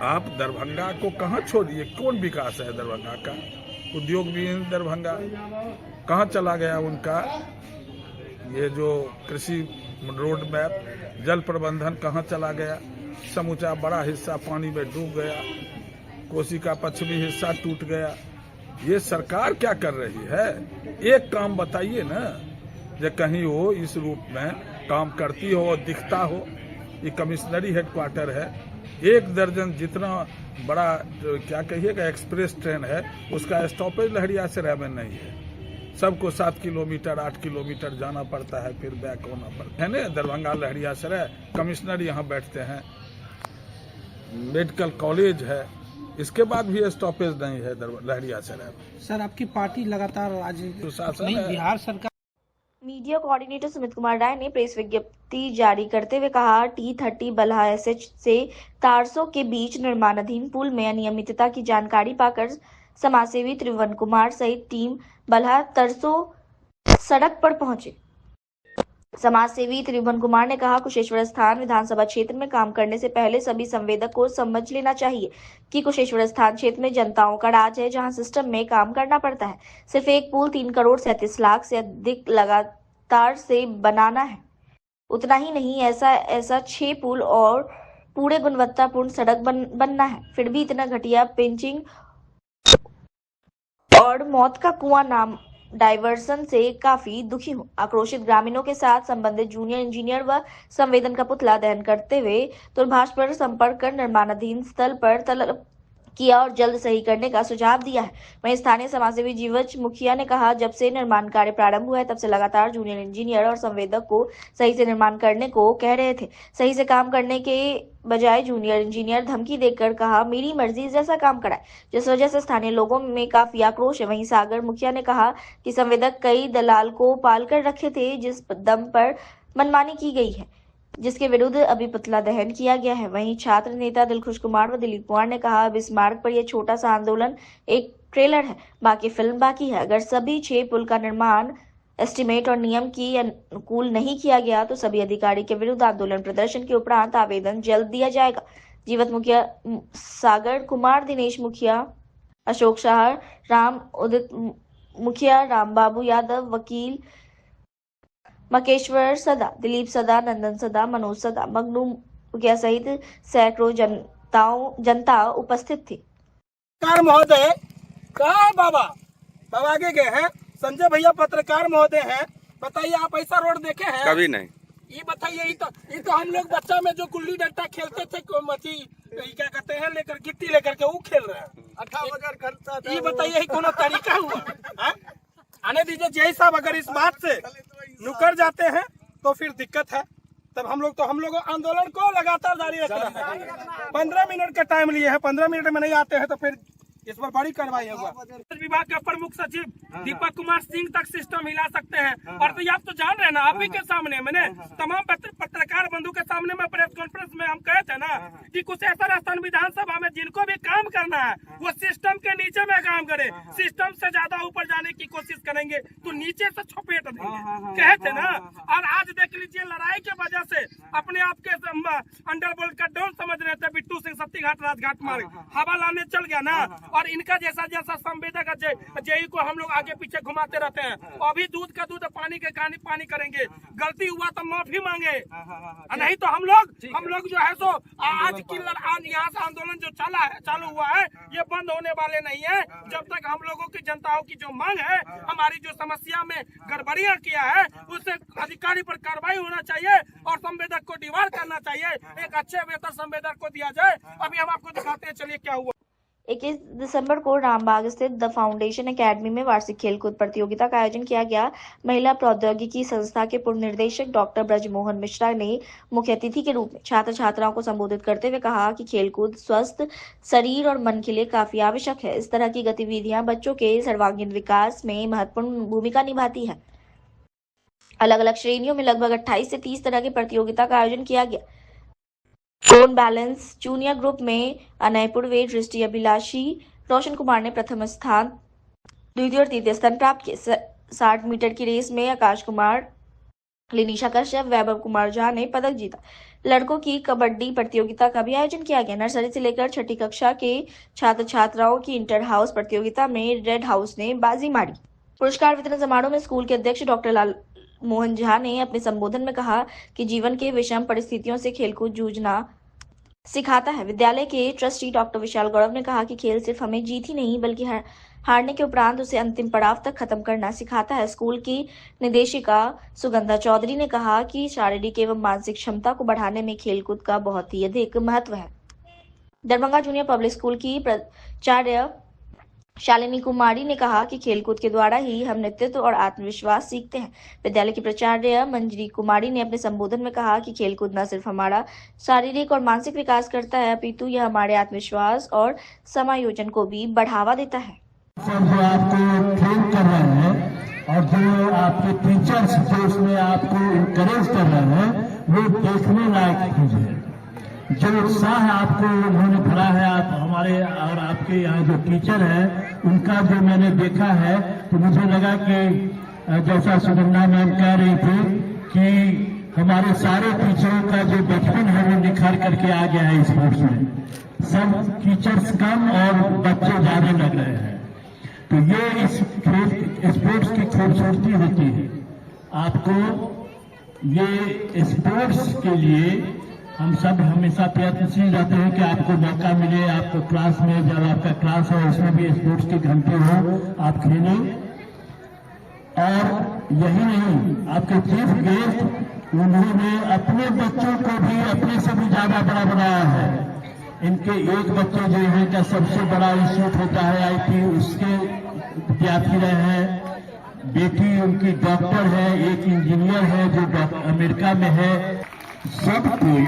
आप दरभंगा को कहाँ छोड़िए, कौन विकास है दरभंगा का? उद्योग भी दरभंगा कहाँ चला गया उनका? ये जो कृषि रोड मैप, जल प्रबंधन कहाँ चला गया? समूचा बड़ा हिस्सा पानी में डूब गया, कोसी का पश्चिमी हिस्सा टूट गया। ये सरकार क्या कर रही है? एक काम बताइए ना, जो कहीं हो इस रूप में काम करती हो और दिखता हो। ये कमिश्नरी हेडक्वार्टर है, 1 दर्जन जितना बड़ा क्या कहिएगा एक्सप्रेस ट्रेन है, उसका स्टॉपेज लहरियासराय में नहीं है। सबको 7 किलोमीटर 8 किलोमीटर जाना पड़ता है, फिर बैक होना पड़ता है ना। दरभंगा लहरियासराय कमिश्नर यहाँ बैठते हैं, मेडिकल कॉलेज है, इसके बाद भी स्टॉपेज नहीं है लहरियासराय में। सर, आपकी पार्टी लगातार सुशासन है। बिहार सरकार। मीडिया कोऑर्डिनेटर सुमित कुमार राय ने प्रेस विज्ञप्ति जारी करते हुए कहा, T30 बल्हा SH से तारसों के बीच निर्माणाधीन पुल में अनियमितता की जानकारी पाकर समाजसेवी त्रिभुवन कुमार सहित टीम बल्हा तरसों सड़क पर पहुंचे। समाजसेवी त्रिभुवन कुमार ने कहा, कुशेश्वर स्थान विधानसभा क्षेत्र में काम करने से पहले सभी संवेदक को समझ लेना चाहिए कि कुशेश्वर स्थान क्षेत्र में जनताओं का राज है, जहां सिस्टम में काम करना पड़ता है। सिर्फ एक पुल 3 करोड़ 37 लाख से अधिक लगातार से बनाना है। उतना ही नहीं, ऐसा 6 पुल और पूरे गुणवत्तापूर्ण सड़क बनना है। फिर भी इतना घटिया पिंचिंग और मौत का कुआं नाम डायवर्सन से काफी दुखी हूँ। आक्रोशित ग्रामीणों के साथ संबंधित जूनियर इंजीनियर व संवेदन का पुतला दहन करते हुए दूरभाष पर संपर्क कर निर्माणाधीन स्थल पर किया और जल्द सही करने का सुझाव दिया है। वहीं स्थानीय समाजसेवी जीवच मुखिया ने कहा, जब से निर्माण कार्य प्रारंभ हुआ है तब से लगातार जूनियर इंजीनियर और संवेदक को सही से निर्माण करने को कह रहे थे। सही से काम करने के बजाय जूनियर इंजीनियर धमकी देकर कहा मेरी मर्जी जैसा काम कराए, जिस वजह से स्थानीय लोगों में काफी आक्रोश है। वहीं सागर मुखिया ने कहा कि संवेदक कई दलाल को पाल कर रखे थे, जिस दम पर मनमानी की गई है, जिसके विरुद्ध अभी पुतला दहन किया गया है। वहीं छात्र नेता दिलखुश कुमार व दिलीप कुमार ने कहा, अब इस मार्ग पर यह छोटा सा आंदोलन एक ट्रेलर है, बाकी फिल्म बाकी है। अगर सभी 6 पुल का निर्माण एस्टीमेट और नियम की अनुकूल नहीं किया गया तो सभी अधिकारी के विरुद्ध आंदोलन प्रदर्शन के उपरांत आवेदन जल्द दिया जाएगा। जीवत मुखिया सागर कुमार, दिनेश मुखिया, अशोक शाह, राम उदित मुखिया, राम बाबू यादव, वकील मकेश्वर सदा, दिलीप सदा, नंदन सदा, मनोज सदा, मगनू मुखिया सहित सैकड़ों जनता उपस्थित थी। पत्रकार महोदय कहाँ है बाबा आगे गए हैं। संजय भैया पत्रकार महोदय हैं, बताइए आप ऐसा रोड देखे हैं? कभी नहीं। ये बताइए, ये तो हम लोग बच्चा में जो गुल्ली डंडा खेलते थे, क्या कहते हैं, लेकर गिट्टी लेकर के वो खेल रहे हैं। ये बताइए कौन तरीका हुआ? आने दीजिए जय साहब, अगर इस बात से नुकर जाते हैं तो फिर दिक्कत है। तब हम लोग आंदोलन को लगातार जारी रखना है। 15 मिनट का टाइम लिए हैं, 15 मिनट में नहीं आते हैं तो फिर इस पर बड़ी कार्रवाई होगा। विभाग के प्रमुख सचिव दीपक कुमार सिंह तक सिस्टम हिला सकते हैं। और तो आप तो जान रहे हैं ना, आप ही के सामने मैंने तमाम पत्रकार बंधु के सामने में प्रेस कॉन्फ्रेंस में हम कहे थे ना कि कुछ ऐसा राजस्थान विधानसभा में जिनको भी काम करना है वो सिस्टम के नीचे में काम करे, सिस्टम से ज्यादा ऊपर जाने की कोशिश करेंगे तो नीचे से छपेट देंगे, कहे थे ना। और आज देख लीजिए, लड़ाई की वजह से अपने आप के अंडरवर्ल्ड का डॉन समझ रहे थे बिट्टू सिंह सत्तीघाट राजघाट मार्ग हवा लाने चल गया ना। और इनका जैसा संवेदक जेई को हम लोग आगे पीछे घुमाते रहते हैं। अभी दूध का दूध, पानी के पानी करेंगे। गलती हुआ तो माफी मांगे, नहीं तो हम लोग जो है सो आज यहाँ से आंदोलन जो चालू हुआ है ये बंद होने वाले नहीं है जब तक हम लोगों की जनताओं की जो मांग है, हमारी जो समस्या में गड़बड़ियां किया है उससे अधिकारी पर कार्रवाई होना चाहिए और संवेदक को डिवार करना चाहिए। एक अच्छे बेहतर संवेदक को दिया जाए। अभी हम आपको दिखाते हैं, चलिए क्या हुआ। 21 दिसंबर को रामबाग स्थित द फाउंडेशन एकेडमी में वार्षिक खेलकूद प्रतियोगिता का आयोजन किया गया। महिला प्रौद्योगिकी संस्था के पूर्व निदेशक डॉक्टर ब्रजमोहन मिश्रा ने मुख्य अतिथि के रूप में छात्र छात्राओं को संबोधित करते हुए कहा कि खेलकूद स्वस्थ शरीर और मन के लिए काफी आवश्यक है। इस तरह की गतिविधियां बच्चों के सर्वांगीण विकास में महत्वपूर्ण भूमिका निभाती है। अलग अलग श्रेणियों में लगभग 28 से 30 तरह की प्रतियोगिता का आयोजन किया गया। कोन बैलेंस जूनियर ग्रुप में अनय पुरवे, दृष्टि अभिलाषी रोशन कुमार ने प्रथम स्थान, द्वितीय और तृतीय स्थान प्राप्त किए। 60 मीटर की रेस में आकाश कुमार, लिनिशा कश्यप, वैभव कुमार झा ने पदक जीता। लड़कों की कबड्डी प्रतियोगिता का भी आयोजन किया गया। नर्सरी से लेकर 6ठी कक्षा के छात्र छात्राओं की इंटर हाउस प्रतियोगिता में रेड हाउस ने बाजी मारी। पुरस्कार वितरण समारोह में स्कूल के अध्यक्ष डॉक्टर लाल मोहन झा ने अपने संबोधन में कहा कि जीवन के विषम परिस्थितियों से खेलकूद जूझना सिखाता है। विद्यालय के ट्रस्टी डॉक्टर विशाल गौरव ने कहा कि खेल सिर्फ हमें जीत ही नहीं बल्कि हारने के उपरांत उसे अंतिम पड़ाव तक खत्म करना सिखाता है। स्कूल की निदेशिका सुगंधा चौधरी ने कहा कि शारीरिक एवं मानसिक क्षमता को बढ़ाने में खेलकूद का बहुत ही अधिक महत्व है। दरभंगा जूनियर पब्लिक स्कूल की प्राचार्य शालिनी कुमारी ने कहा कि खेलकूद के द्वारा ही हम नेतृत्व और आत्मविश्वास सीखते हैं। विद्यालय की प्राचार्य मंजरी कुमारी ने अपने संबोधन में कहा कि खेलकूद न सिर्फ हमारा शारीरिक और मानसिक विकास करता है अपितु यह हमारे आत्मविश्वास और समायोजन को भी बढ़ावा देता है। जो आपको ट्रेन कर रहे हैं और जो आपके टीचर्स जो उसमें आपको इंकरेज कर रहे हैं वो देखने लायक चीज है। जो उत्साह आपको उन्होंने भरा है, आप हमारे और आपके यहाँ जो टीचर हैं उनका जो मैंने देखा है तो मुझे लगा कि जैसा सुगंधा मैम कह रही थी कि हमारे सारे टीचरों का जो बचपन है वो निखर करके आ गया है स्पोर्ट्स में। सब टीचर्स कम और बच्चे ज्यादा लग रहे हैं। तो ये इस स्पोर्ट्स की खूबसूरती होती है। आपको ये स्पोर्ट्स के लिए हम सब हमेशा प्रयत्नशील रहते हैं कि आपको मौका मिले, आपको क्लास में जब आपका क्लास है उसमें भी स्पोर्ट्स की घंटी हो, आप खेलें। और यही नहीं, आपके चीफ गेस्ट उन्होंने अपने बच्चों को भी अपने से भी ज्यादा बड़ा बनाया है। इनके एक बच्चे जो है का सबसे बड़ा इंस्टीट्यूट होता है आईटी, उसके विद्यार्थी रहे हैं। बेटी उनकी डॉक्टर है, एक इंजीनियर है जो अमेरिका में है। सब कोई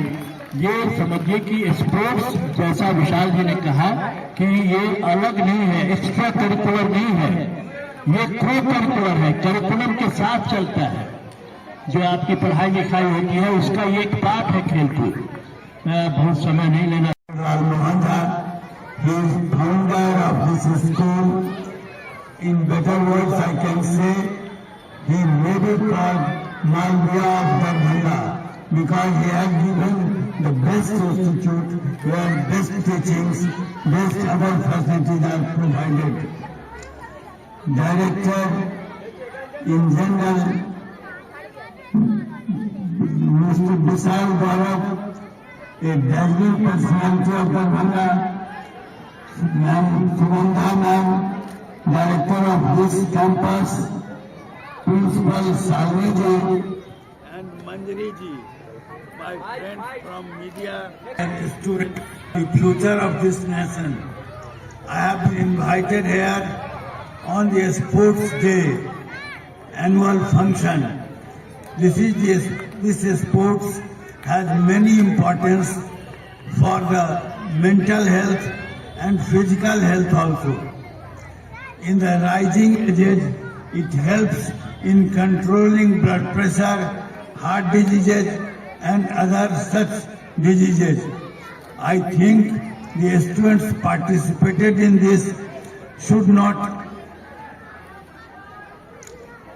ये समझिए कि स्पोर्ट्स, जैसा विशाल जी ने कहा कि ये अलग नहीं है, एक्स्ट्रा करिकुलर नहीं है, ये को करिकुलर है, करिकुलम के साथ चलता है। जो आपकी पढ़ाई लिखाई होती है उसका ये एक पार्ट है खेलकूद। मैं बहुत समय नहीं लेना। He is founder of this school. In better words, I can say he made it called Malviya of Darbhanga because he has given the best institute where best teachings, best other facilities are provided. Director in general, Mr. Vishal Gaurav, a dazzling personality of Darbhanga, Ma'am Sugandha Ma'am, Director of this campus, Principal Salvi ji, And Manjari ji, my friend from media. and student, the future of this nation. I have been invited here on the Sports Day annual function. This sports has many importance for the mental health and physical health also. In the rising ages, it helps in controlling blood pressure, heart diseases and other such diseases. I think the students participated in this should not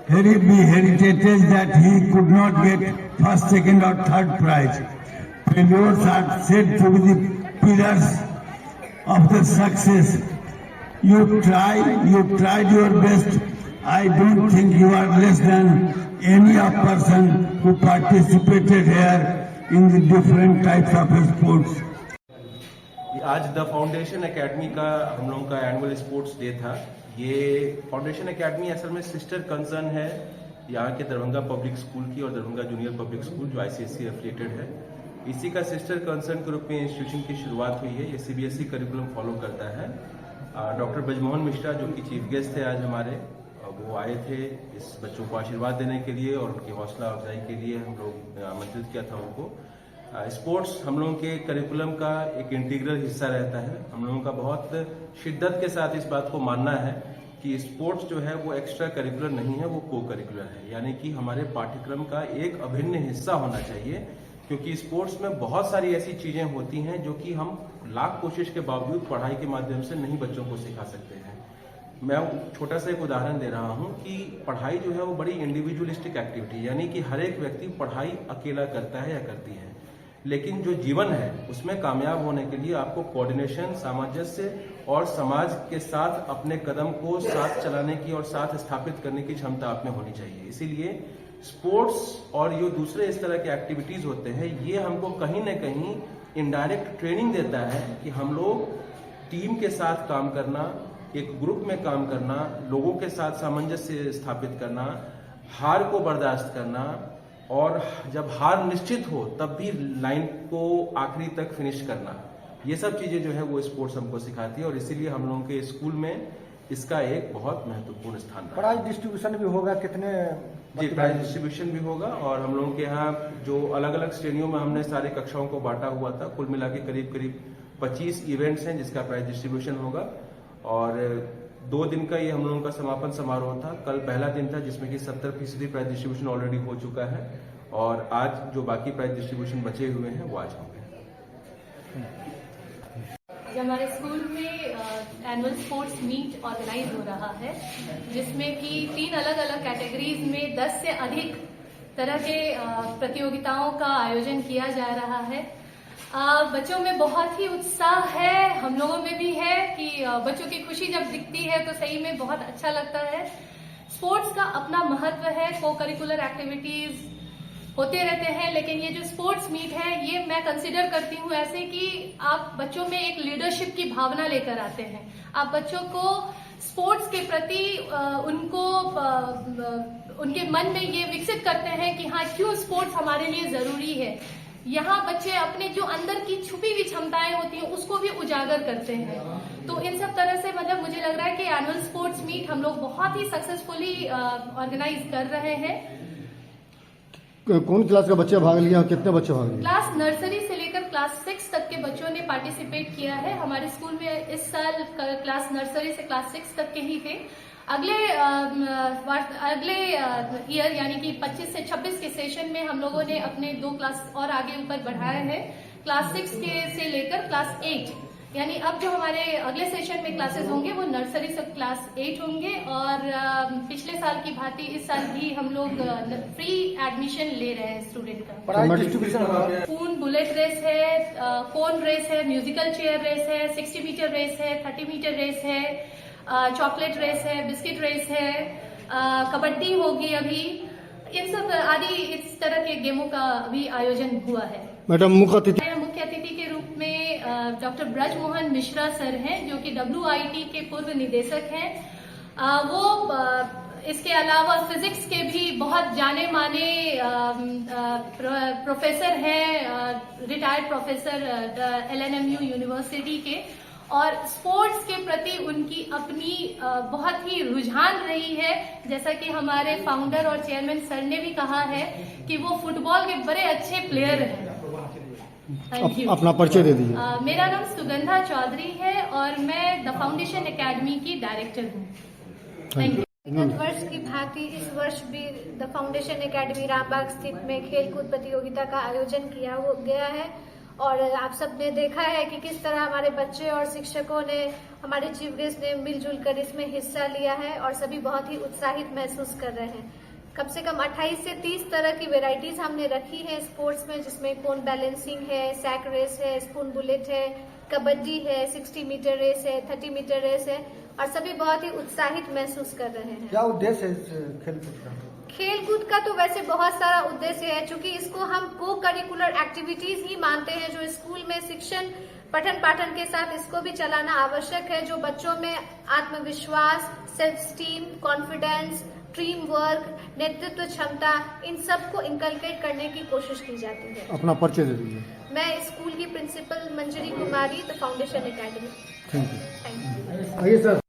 be hesitated that he could not get first, second or third prize. Failures are said to be the pillars of the success. You tried your best. I don't think you are less than any person who participated here in the different types of sports. आज the foundation academy का हम लोगों का annual sports day था। ये foundation academy असल में sister concern है यहाँ के दरभंगा पब्लिक स्कूल की और दरभंगा जूनियर पब्लिक स्कूल जो आईसीएसई एफिलिएटेड है, इसी का सिस्टर कंसर्न के रूप में इंस्टीट्यूशन की शुरुआत हुई है। ये सीबीएसई करिकुलम फॉलो करता है। डॉक्टर ब्रजमोहन मिश्रा जो कि चीफ गेस्ट थे आज हमारे, वो आए थे इस बच्चों को आशीर्वाद देने के लिए और उनकी हौसला अफजाई के लिए हम लोग आमंत्रित किया था उनको। स्पोर्ट्स हम लोगों के करिकुलम का एक इंटीग्रल हिस्सा रहता है। हम लोगों का बहुत शिद्दत के साथ इस बात को मानना है कि स्पोर्ट्स जो है वो एक्स्ट्रा करिकुलर नहीं है, वो को करिकुलर है, यानी कि हमारे पाठ्यक्रम का एक अभिन्न हिस्सा होना चाहिए। क्योंकि स्पोर्ट्स में बहुत सारी ऐसी चीजें होती हैं जो कि हम लाख कोशिश के बावजूद पढ़ाई के माध्यम से नहीं बच्चों को सिखा सकते हैं। मैं छोटा सा एक उदाहरण दे रहा हूं कि पढ़ाई जो है वो बड़ी इंडिविजुअलिस्टिक एक्टिविटी, यानी कि हर एक व्यक्ति पढ़ाई अकेला करता है या करती है, लेकिन जो जीवन है उसमें कामयाब होने के लिए आपको कोऑर्डिनेशन, सामंजस्य और समाज के साथ अपने कदम को साथ चलाने की और साथ स्थापित करने की क्षमता आप में होनी चाहिए। इसीलिए स्पोर्ट्स और जो दूसरे इस तरह के एक्टिविटीज होते हैं, ये हमको कहीं न कहीं इनडायरेक्ट ट्रेनिंग देता है कि हम लोग टीम के साथ काम करना, एक ग्रुप में काम करना, लोगों के साथ सामंजस्य स्थापित करना, हार को बर्दाश्त करना और जब हार निश्चित हो तब भी लाइन को आखिरी तक फिनिश करना। ये सब चीजें जो है वो स्पोर्ट्स हमको सिखाती है और इसीलिए हम लोगों के स्कूल में इसका एक बहुत महत्वपूर्ण स्थान है। प्राइज डिस्ट्रीब्यूशन भी होगा कितने? जी, प्राइज डिस्ट्रीब्यूशन भी होगा और हम लोगों के यहाँ जो अलग अलग श्रेणियों में हमने सारे कक्षाओं को बांटा हुआ था, कुल मिला के करीब 25 इवेंट्स हैं जिसका प्राइज डिस्ट्रीब्यूशन होगा। और 2 दिन का ये हम लोगों का समापन समारोह था। कल पहला दिन था जिसमें कि 70% प्राइज डिस्ट्रीब्यूशन ऑलरेडी हो चुका है और आज जो बाकी प्राइज डिस्ट्रीब्यूशन बचे हुए हैं वो आज होंगे। हमारे स्कूल में एनुअल स्पोर्ट्स मीट ऑर्गेनाइज हो रहा है, जिसमें कि 3 अलग अलग कैटेगरीज में 10 से अधिक तरह के प्रतियोगिताओं का आयोजन किया जा रहा है। बच्चों में बहुत ही उत्साह है, हम लोगों में भी है कि बच्चों की खुशी जब दिखती है तो सही में बहुत अच्छा लगता है। स्पोर्ट्स का अपना महत्व है, को करिकुलर एक्टिविटीज होते रहते हैं, लेकिन ये जो स्पोर्ट्स मीट है ये मैं कंसिडर करती हूँ ऐसे कि आप बच्चों में एक लीडरशिप की भावना लेकर आते हैं। आप बच्चों को स्पोर्ट्स के प्रति उनके मन में ये विकसित करते हैं कि हाँ, क्यों स्पोर्ट्स हमारे लिए जरूरी है। यहाँ बच्चे अपने जो अंदर की छुपी हुई क्षमताएं होती हैं उसको भी उजागर करते हैं। तो इन सब तरह से मतलब मुझे लग रहा है कि एनुअल स्पोर्ट्स मीट हम लोग बहुत ही सक्सेसफुली ऑर्गेनाइज कर रहे हैं। कौन क्लास का बच्चे भाग लिया, कितने बच्चे भाग लिए? क्लास नर्सरी से लेकर क्लास 6 तक के बच्चों ने पार्टिसिपेट किया है। हमारे स्कूल में इस साल क्लास नर्सरी से क्लास 6 तक के ही थे। अगले ईयर यानी कि 25 से 26 के सेशन में हम लोगों ने अपने 2 क्लास और आगे ऊपर बढ़ाए हैं, क्लास 6 से लेकर क्लास 8। यानी अब जो हमारे अगले सेशन में क्लासेस होंगे वो नर्सरी से क्लास 8 होंगे। और पिछले साल की भांति इस साल भी हम लोग फ्री एडमिशन ले रहे हैं स्टूडेंट का। पून बुलेट रेस है, कोन रेस है, म्यूजिकल चेयर रेस है, 60 मीटर रेस है, 30 मीटर रेस है, चॉकलेट रेस है, बिस्किट रेस है, कबड्डी होगी अभी। इन सब आदि इस तरह के गेमों का भी आयोजन हुआ है। मैडम मुख्य अतिथि के रूप में डॉक्टर ब्रज मोहन मिश्रा सर हैं जो कि WIT के पूर्व निदेशक हैं। वो इसके अलावा फिजिक्स के भी बहुत जाने माने प्रोफेसर हैं, रिटायर्ड प्रोफेसर LNMU यूनिवर्सिटी के। और स्पोर्ट्स के प्रति उनकी अपनी बहुत ही रुझान रही है। जैसा कि हमारे फाउंडर और चेयरमैन सर ने भी कहा है कि वो फुटबॉल के बड़े अच्छे प्लेयर हैं। Thank you. अपना परिचय दे दीजिए। मेरा नाम सुगंधा चौधरी है और मैं द फाउंडेशन एकेडमी की डायरेक्टर हूँ। Thank you. गत वर्ष की भांति इस वर्ष भी द फाउंडेशन एकेडमी रामबाग स्थित में खेलकूद प्रतियोगिता का आयोजन किया गया है। और आप सब ने देखा है कि किस तरह हमारे बच्चे और शिक्षकों ने, हमारे चीफ गेस्ट ने मिलजुल कर इसमें हिस्सा लिया है और सभी बहुत ही उत्साहित महसूस कर रहे हैं। कम से कम 28 से 30 तरह की वेराइटीज हमने रखी है स्पोर्ट्स में, जिसमें कोन बैलेंसिंग है, सैक रेस है, स्पून बुलेट है, कबड्डी है, 60 मीटर रेस है, 30 मीटर रेस है और सभी बहुत ही उत्साहित महसूस कर रहे हैं। क्या उद्देश्य है खेलकूद का? खेलकूद का तो वैसे बहुत सारा उद्देश्य है, क्योंकि इसको हम को करिकुलर एक्टिविटीज ही मानते हैं जो स्कूल में शिक्षण पठन पाठन के साथ इसको भी चलाना आवश्यक है, जो बच्चों में आत्मविश्वास, self esteem, confidence, team work, नेतृत्व क्षमता, इन सब को इनकलकेट करने की कोशिश की जाती है। अपना परिचय दे दीजिए। मैं स्कूल की principal Manjari Kumari, the foundation academy. Thank you. Thank you. आइए सर।